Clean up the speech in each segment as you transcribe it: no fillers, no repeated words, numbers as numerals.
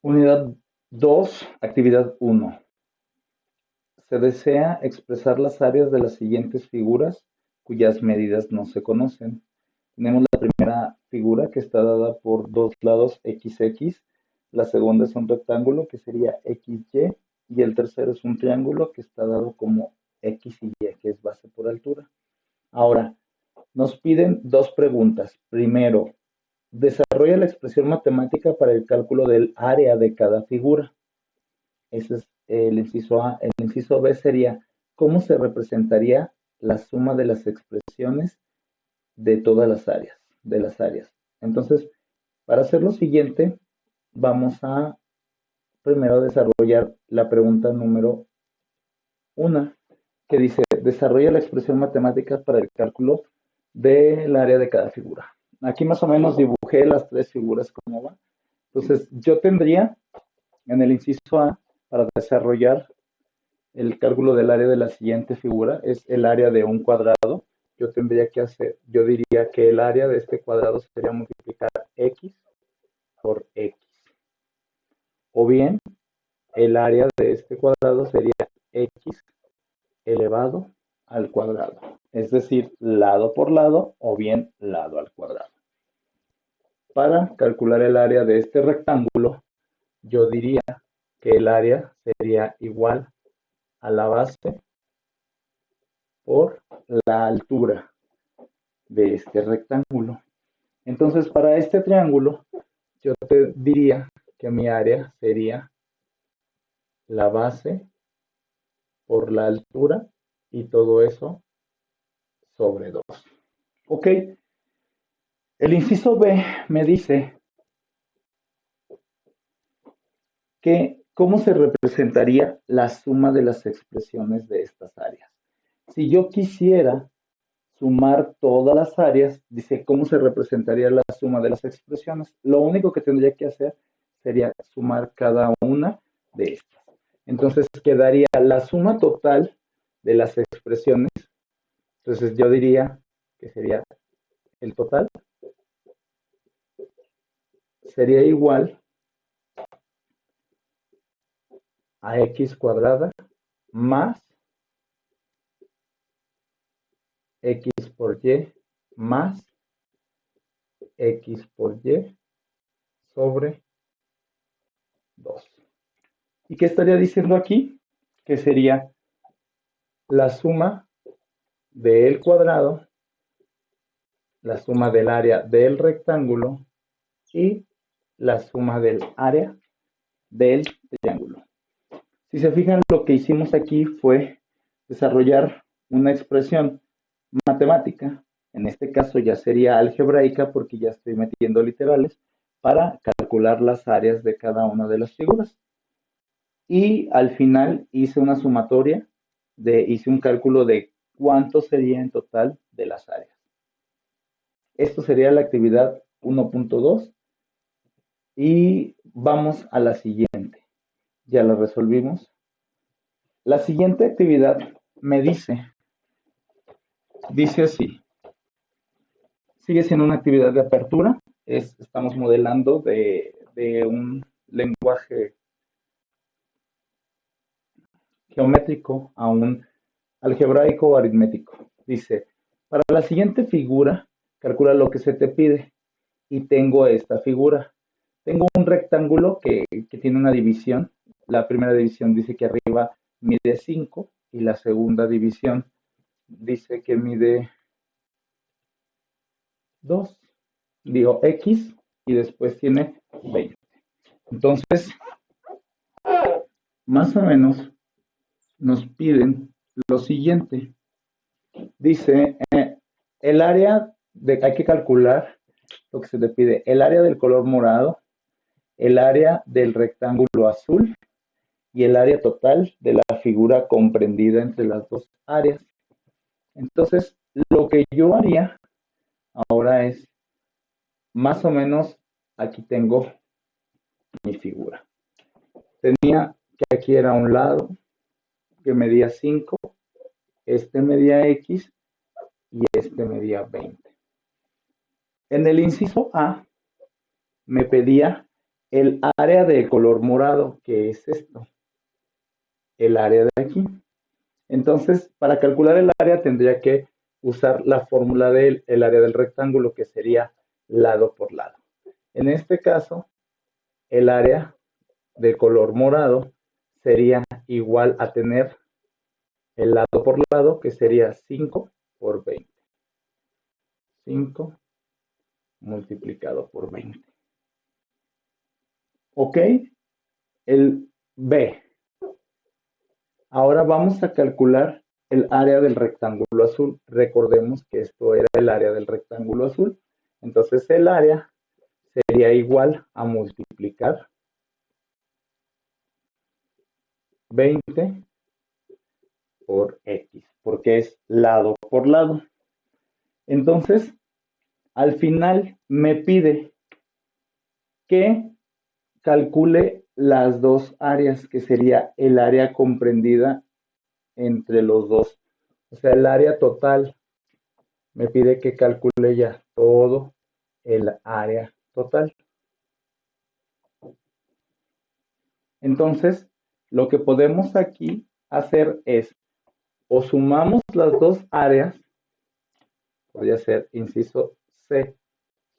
Unidad 2, actividad 1. Se desea expresar las áreas de las siguientes figuras cuyas medidas no se conocen. Tenemos la primera figura que está dada por dos lados XX, la segunda es un rectángulo que sería XY y el tercero es un triángulo que está dado como X y Y, que es base por altura. Ahora, nos piden dos preguntas. Primero, desarrolla la expresión matemática para el cálculo del área de cada figura. Ese es el inciso A. El inciso B sería, ¿cómo se representaría la suma de las expresiones de todas las áreas, de las áreas? Entonces, para hacer lo siguiente, vamos a primero desarrollar la pregunta número 1, que dice, desarrolla la expresión matemática para el cálculo del área de cada figura. Aquí más o menos dibujé las tres figuras como va. Entonces, yo tendría en el inciso A, para desarrollar el cálculo del área de la siguiente figura, es el área de un cuadrado. Yo diría que el área de este cuadrado sería multiplicar X por X. O bien, el área de este cuadrado sería X elevado al cuadrado. Es decir, lado por lado o bien lado al cuadrado. Para calcular el área de este rectángulo, yo diría que el área sería igual a la base por la altura de este rectángulo. Entonces, para este triángulo, yo te diría que mi área sería la base por la altura y todo eso sobre 2. Ok, el inciso B me dice que cómo se representaría la suma de las expresiones de estas áreas. Si yo quisiera sumar todas las áreas, dice cómo se representaría la suma de las expresiones. Lo único que tendría que hacer sería sumar cada una de estas. Entonces quedaría la suma total de las expresiones. Entonces yo diría que sería el total sería igual a x cuadrada más x por y más x por y sobre 2. ¿Y qué estaría diciendo aquí? Que sería la suma del cuadrado, la suma del área del rectángulo y la suma del área del triángulo. Si se fijan, lo que hicimos aquí fue desarrollar una expresión matemática, en este caso ya sería algebraica porque ya estoy metiendo literales, para calcular las áreas de cada una de las figuras. Y al final hice una sumatoria, hice un cálculo de cuánto sería en total de las áreas. Esto sería la actividad 1.2 y vamos a la siguiente. Ya la resolvimos. La siguiente actividad me dice así, sigue siendo una actividad de apertura, estamos modelando de un lenguaje geométrico a un algebraico o aritmético. Dice, para la siguiente figura, calcula lo que se te pide. Y tengo esta figura. Tengo un rectángulo que tiene una división. La primera división dice que arriba mide 5 y la segunda división dice que mide 2. Digo X y después tiene 20. Entonces, más o menos nos piden lo siguiente. Dice, el área hay que calcular lo que se te pide, el área del color morado, el área del rectángulo azul y el área total de la figura comprendida entre las dos áreas. Entonces, lo que yo haría ahora es, más o menos, aquí tengo mi figura. Tenía que aquí era un lado que medía 5, este medía X y este medía 20. En el inciso A me pedía el área de color morado, que es esto, el área de aquí. Entonces, para calcular el área tendría que usar la fórmula del área del rectángulo, que sería lado por lado. En este caso, el área de color morado sería igual a tener el lado por lado, que sería 5 por 20. 5 multiplicado por 20. ¿Ok? El B. Ahora vamos a calcular el área del rectángulo azul. Recordemos que esto era el área del rectángulo azul. Entonces el área sería igual a multiplicar 20 por X, porque es lado por lado. Entonces, al final me pide que calcule las dos áreas, que sería el área comprendida entre los dos. O sea, el área total. Me pide que calcule ya todo el área total. Entonces, lo que podemos aquí hacer es, o sumamos las dos áreas, podría ser inciso C,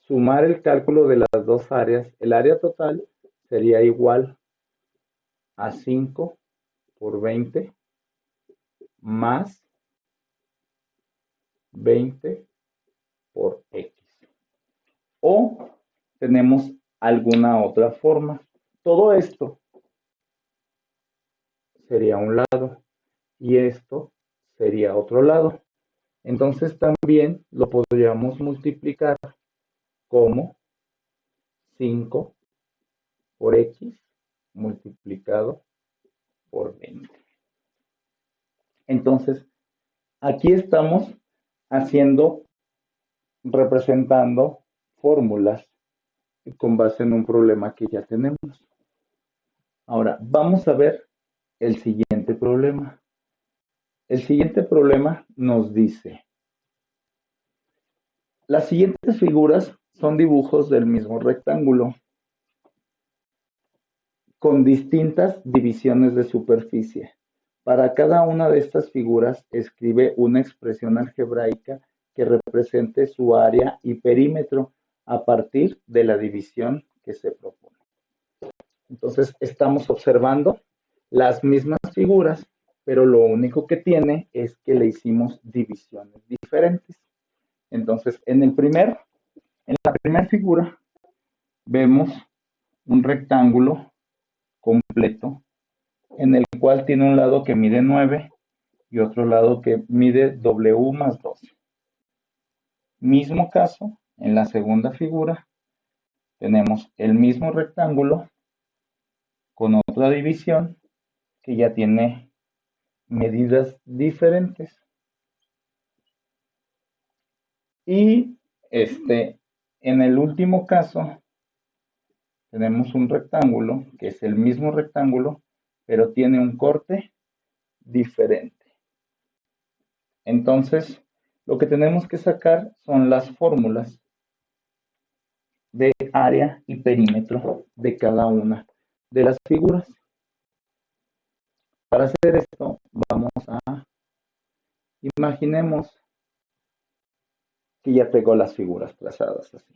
sumar el cálculo de las dos áreas, el área total sería igual a 5 por 20 más 20 por X. O tenemos alguna otra forma. Todo esto sería un lado y esto sería otro lado. Entonces también lo podríamos multiplicar como 5 por X multiplicado por 20. Entonces, aquí estamos representando fórmulas con base en un problema que ya tenemos. Ahora, vamos a ver el siguiente problema. El siguiente problema nos dice, las siguientes figuras son dibujos del mismo rectángulo con distintas divisiones de superficie. Para cada una de estas figuras, escribe una expresión algebraica que represente su área y perímetro a partir de la división que se propone. Entonces, estamos observando las mismas figuras, pero lo único que tiene es que le hicimos divisiones diferentes. Entonces, en la primera figura vemos un rectángulo completo en el cual tiene un lado que mide 9 y otro lado que mide W más 2. Mismo caso, en la segunda figura tenemos el mismo rectángulo con otra división que ya tiene medidas diferentes. Y en el último caso tenemos un rectángulo que es el mismo rectángulo, pero tiene un corte diferente. Entonces, lo que tenemos que sacar son las fórmulas de área y perímetro de cada una de las figuras. Para hacer esto, vamos a imaginemos que ya tengo las figuras trazadas así.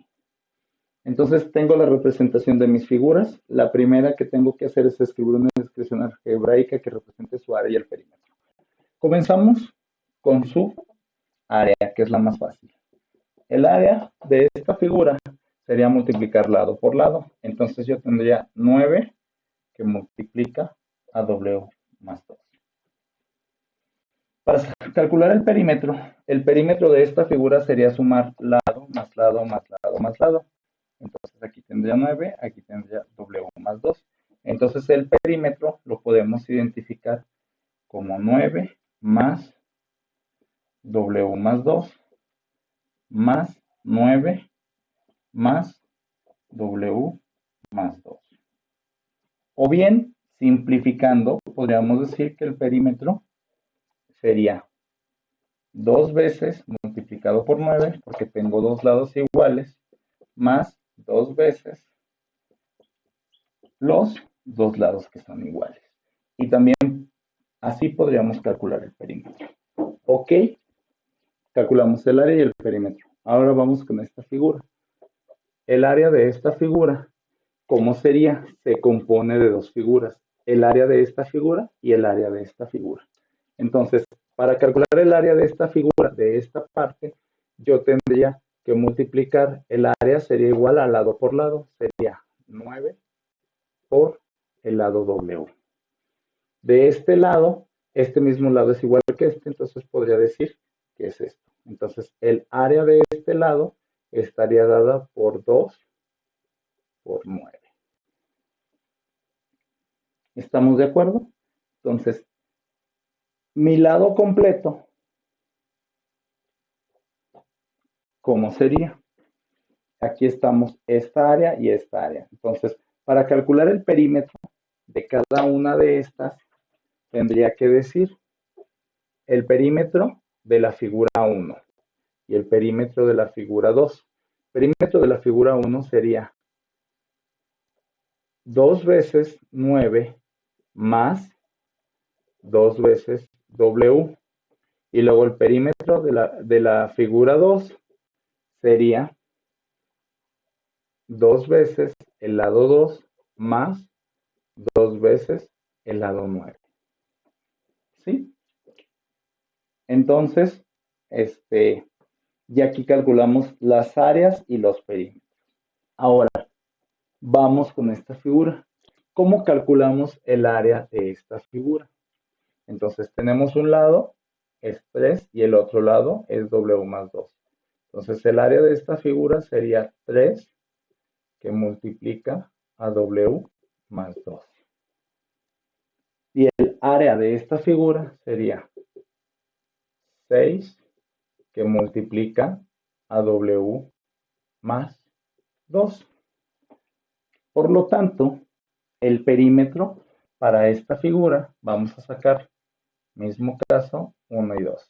Entonces tengo la representación de mis figuras. La primera que tengo que hacer es escribir una expresión algebraica que represente su área y el perímetro. Comenzamos con su área, que es la más fácil. El área de esta figura sería multiplicar lado por lado. Entonces yo tendría 9 que multiplica a W más 2. Para calcular el perímetro de esta figura sería sumar lado más lado más lado más lado. Entonces aquí tendría 9, aquí tendría W más 2. Entonces el perímetro lo podemos identificar como 9 más W más 2 más 9 más W más 2. O bien, simplificando, podríamos decir que el perímetro sería 2 veces multiplicado por 9, porque tengo dos lados iguales, más 2 veces los dos lados que son iguales. Y también así podríamos calcular el perímetro. Ok, calculamos el área y el perímetro. Ahora vamos con esta figura. El área de esta figura, ¿cómo sería? Se compone de dos figuras. El área de esta figura y el área de esta figura. Entonces, para calcular el área de esta figura, de esta parte, yo tendría que multiplicar el área, sería igual a lado por lado, sería 9 por el lado W. De este lado, este mismo lado es igual que este, entonces podría decir que es esto. Entonces, el área de este lado estaría dada por 2 por 9. ¿Estamos de acuerdo? Entonces, mi lado completo, ¿cómo sería? Aquí estamos esta área y esta área. Entonces, para calcular el perímetro de cada una de estas, tendría que decir el perímetro de la figura 1 y el perímetro de la figura 2. El perímetro de la figura 1 sería 2 veces 9 más 2 veces W. Y luego el perímetro de la figura 2 sería 2 veces el lado 2 más 2 veces el lado 9. ¿Sí? Entonces, ya aquí calculamos las áreas y los perímetros. Ahora, vamos con esta figura. ¿Cómo calculamos el área de esta figura? Entonces, tenemos un lado, es 3, y el otro lado es W más 2. Entonces, el área de esta figura sería 3 que multiplica a W más 2. Y el área de esta figura sería 6 que multiplica a W más 2. Por lo tanto, el perímetro para esta figura, vamos a sacar, mismo caso, 1 y 2.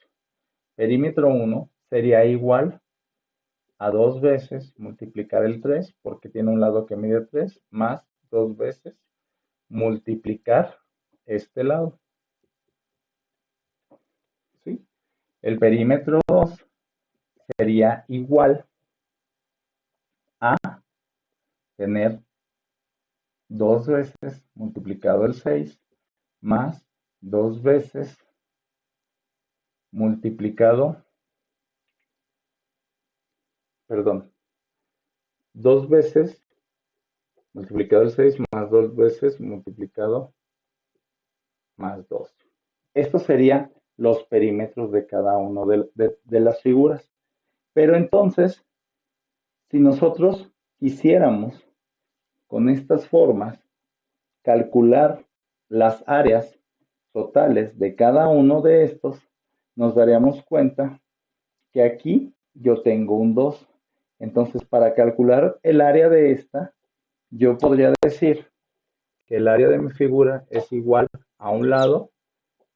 Perímetro 1 sería igual a 2 veces multiplicar el 3, porque tiene un lado que mide 3, más 2 veces multiplicar este lado. ¿Sí? El perímetro 2 sería igual a tener 2 veces multiplicado el 6 más 2 veces multiplicado, perdón, 2 veces multiplicado el 6 más 2 veces multiplicado más 2. Estos serían los perímetros de cada una de las figuras. Pero entonces, si nosotros quisiéramos con estas formas calcular las áreas totales de cada uno de estos, nos daríamos cuenta que aquí yo tengo un 2. Entonces, para calcular el área de esta, yo podría decir que el área de mi figura es igual a un lado,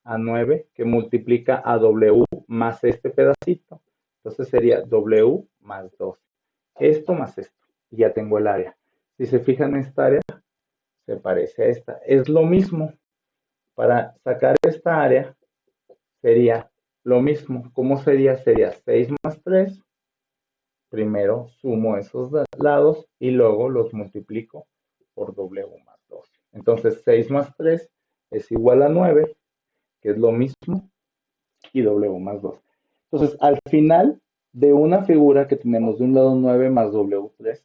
a 9, que multiplica a W más este pedacito. Entonces sería W más 2. Esto más esto. Y ya tengo el área. Si se fijan, esta área se parece a esta. Es lo mismo. Para sacar esta área sería lo mismo. ¿Cómo sería? Sería 6 más 3. Primero sumo esos lados y luego los multiplico por W más 2. Entonces 6 más 3 es igual a 9, que es lo mismo, y W más 2. Entonces, al final de una figura que tenemos de un lado 9 más W3,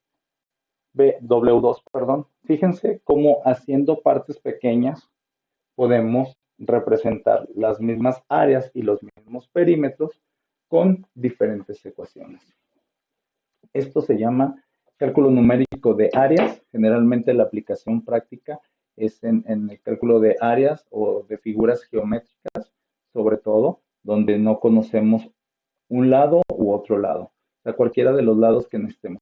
W2, perdón, fíjense cómo haciendo partes pequeñas podemos representar las mismas áreas y los mismos perímetros con diferentes ecuaciones. Esto se llama cálculo numérico de áreas. Generalmente la aplicación práctica es en el cálculo de áreas o de figuras geométricas, sobre todo, donde no conocemos un lado u otro lado. O sea, cualquiera de los lados que necesitemos